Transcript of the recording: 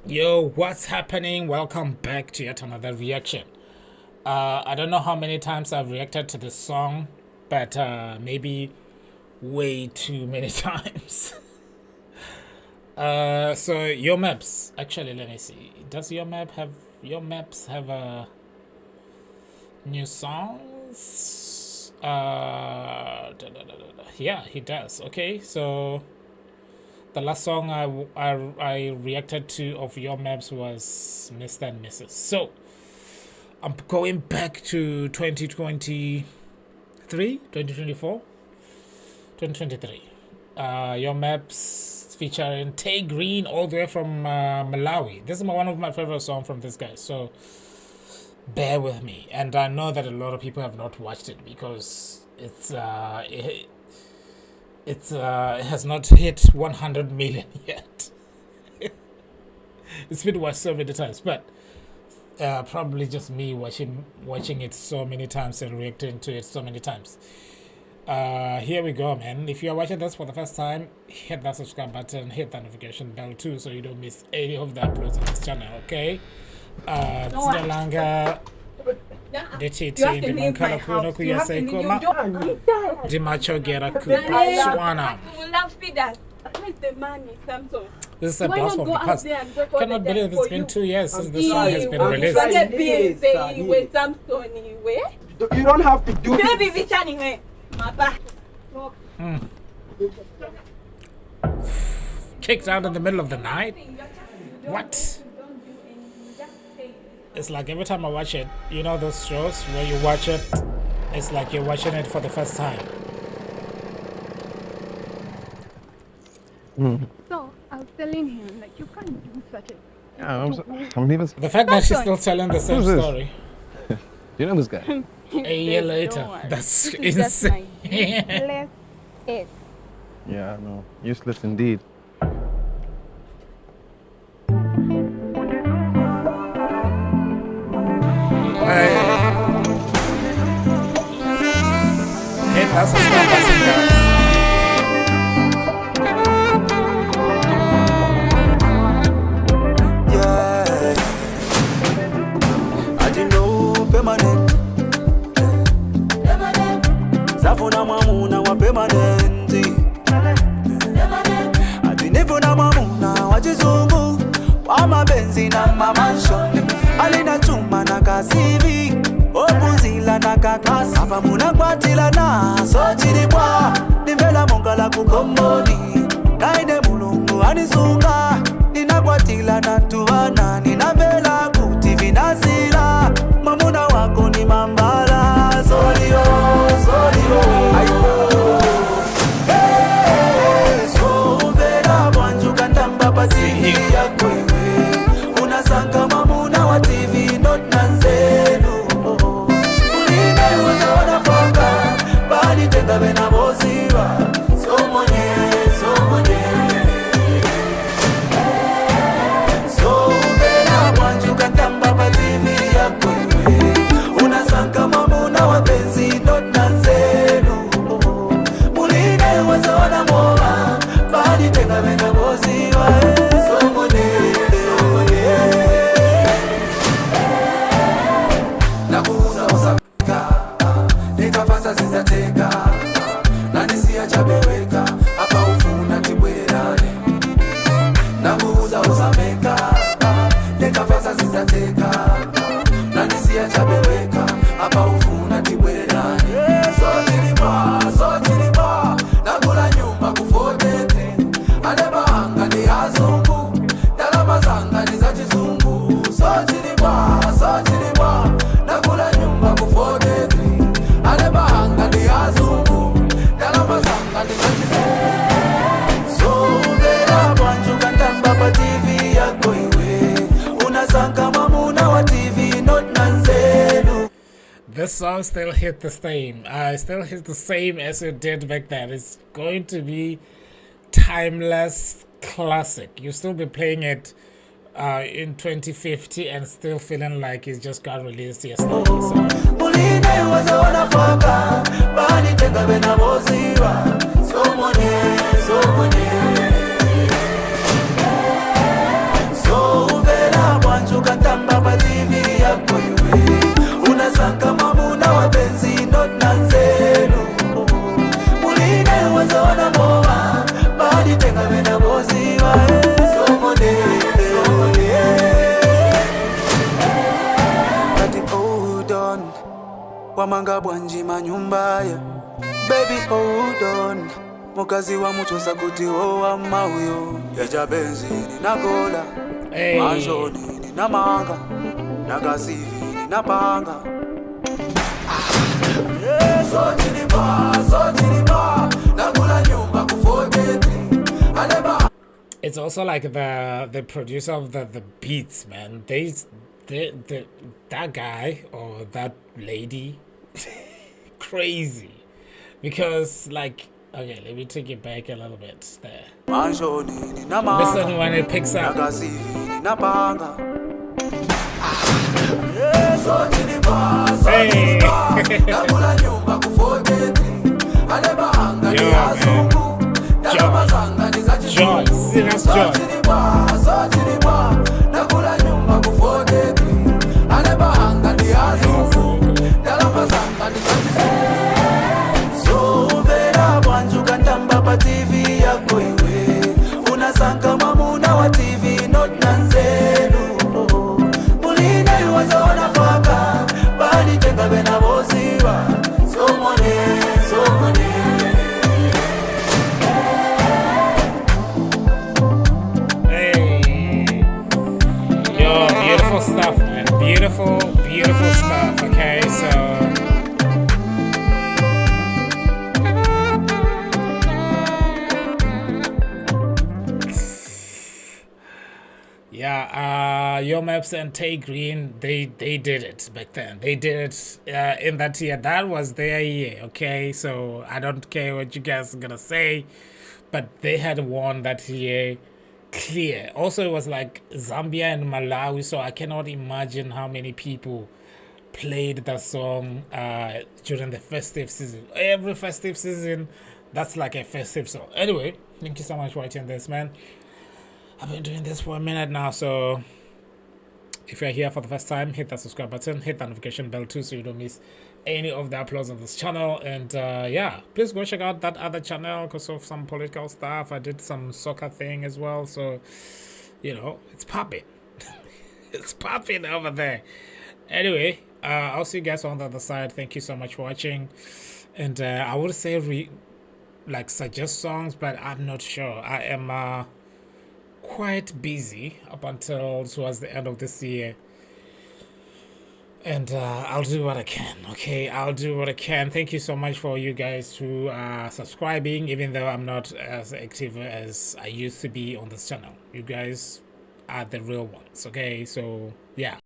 Yo, what's happening? Welcome back to yet another reaction. I don't know how many times I've reacted to this song, but maybe way too many times. So your maps. Actually, let me see. Does your maps have new songs? Yeah, he does. Okay, so the last song I reacted to of your maps was Mr. and Mrs. So I'm going back to 2023, 2024, 2023. Your maps featuring Tay Green all the way from Malawi. This is one of my favorite songs from this guy. So bear with me. And I know that a lot of people have not watched it because it has not hit 100 million yet. It's been watched so many times, but probably just me watching it so many times and reacting to it so many times. Here we go, man. If you are watching this for the first time, hit that subscribe button, hit that notification bell too, so you don't miss any of the uploads on this channel. Okay? Tsina langa DTT di mankala kuno kuyase koma di machogera ku TSWANA. This is a blast from the past. Cannot believe it's been 2 years since the song has been released. You don't have to do it. Kicked out in the middle of the night? What? It's like every time I watch it, you know those shows where you watch it, it's like you're watching it for the first time. So I was telling him, like, you can't do such a The fact that she's still telling the same Who's this? story Do you know this guy? a year later, that's This is just my insane. useless head. Yeah, no. Useless indeed. Hey, that's a stop, that's a I didn't know permanent. Safuna mamuna wa permanent. I didn't even know mamuna wa chizungu wa mabenzi na mamanshon. Alina chuma na kasivi opuzila na kakasa pamuna kwatila na so chilibwa nimela mongala kukomoni naine mulungu anisunga ninakwatila na tuwana ninavela kuti vinasila mamuna wako ni mambala solio so vela bwanjuka ndamba pasihi yako iwe unasanga mamuna wa TV not nanzenu uline wazona foka bali tenga bena boziwa somonye so vela bwanjuka ndamba pasihi yako iwe unasanga mamuna wa penzi not nanzenu uline wazona moa bali tenga bena boziwa somonye nakuuza usaka nikafasa zizateka nanisia chabeweka hapa ufuna tibwerane nakuuza usameka nikafasa zizateka nanisia chabeweka hapa ufuna tibwerane so chilima nakula nyumba kufotete adebanga ni azungu dalama zanga ni za chizungu so chilima nakula nyumba kufotete adebanga ni azungu dalama zanga ni za chizungu so vera bwanjuka ndamba pa TV yako iwe unasanga mamuna wa TV not nanzenu. This song still hit the same. Still hits the same as it did back then. It's going to be timeless classic. You'll still be playing it in 2050 and still feeling like it just got released yesterday. So. Uline wazona foka bali tenga bena boziwa somonye so wamanga bwanji manyumbaya. Baby hold on, mukazi wa muchosa kuti owa mauyo. Yeja benzi ninagola, manjoni ninamanga, nagasivi ninapanga. So chiniba, nagula nyumba kufogeti. It's also like the producer of the beats, man. That guy or that lady, crazy, because like, okay, let me take it back a little bit there. Listen when it picks up. Hey. Yo, man. Joy, serious joy. So vera banju kantamba pa TV yako iwe. Unasanka mamuna wa TV not nanzelu. Mulina yuwazaona faka, bani tenga bena boziwa. So money. Beautiful stuff, man. Beautiful stuff. Okay, so yeah, Your Maps and Tay Green, they did it back then. They did it in that year. That was their year. Okay, so I don't care what you guys are gonna say, but they had won that year. Clear. Also, it was like Zambia and Malawi, so I cannot imagine how many people played that song during the festive season. Every festive season, that's like a festive song. Anyway, thank you so much for watching this, man. I've been doing this for a minute now, so if you're here for the first time, hit that subscribe button, hit that notification bell too, so you don't miss any of the uploads on this channel. And yeah, please go check out that other channel because of some political stuff. I did some soccer thing as well, so you know, it's popping. It's popping over there. Anyway, I'll see you guys on the other side. Thank you so much for watching. And I would say like suggest songs, but I'm not sure. I am quite busy up until towards the end of this year, and I'll do what I can. Okay, I'll do what I can. Thank you so much for you guys who are subscribing, even though I'm not as active as I used to be on this channel. You guys are the real ones. Okay, so yeah.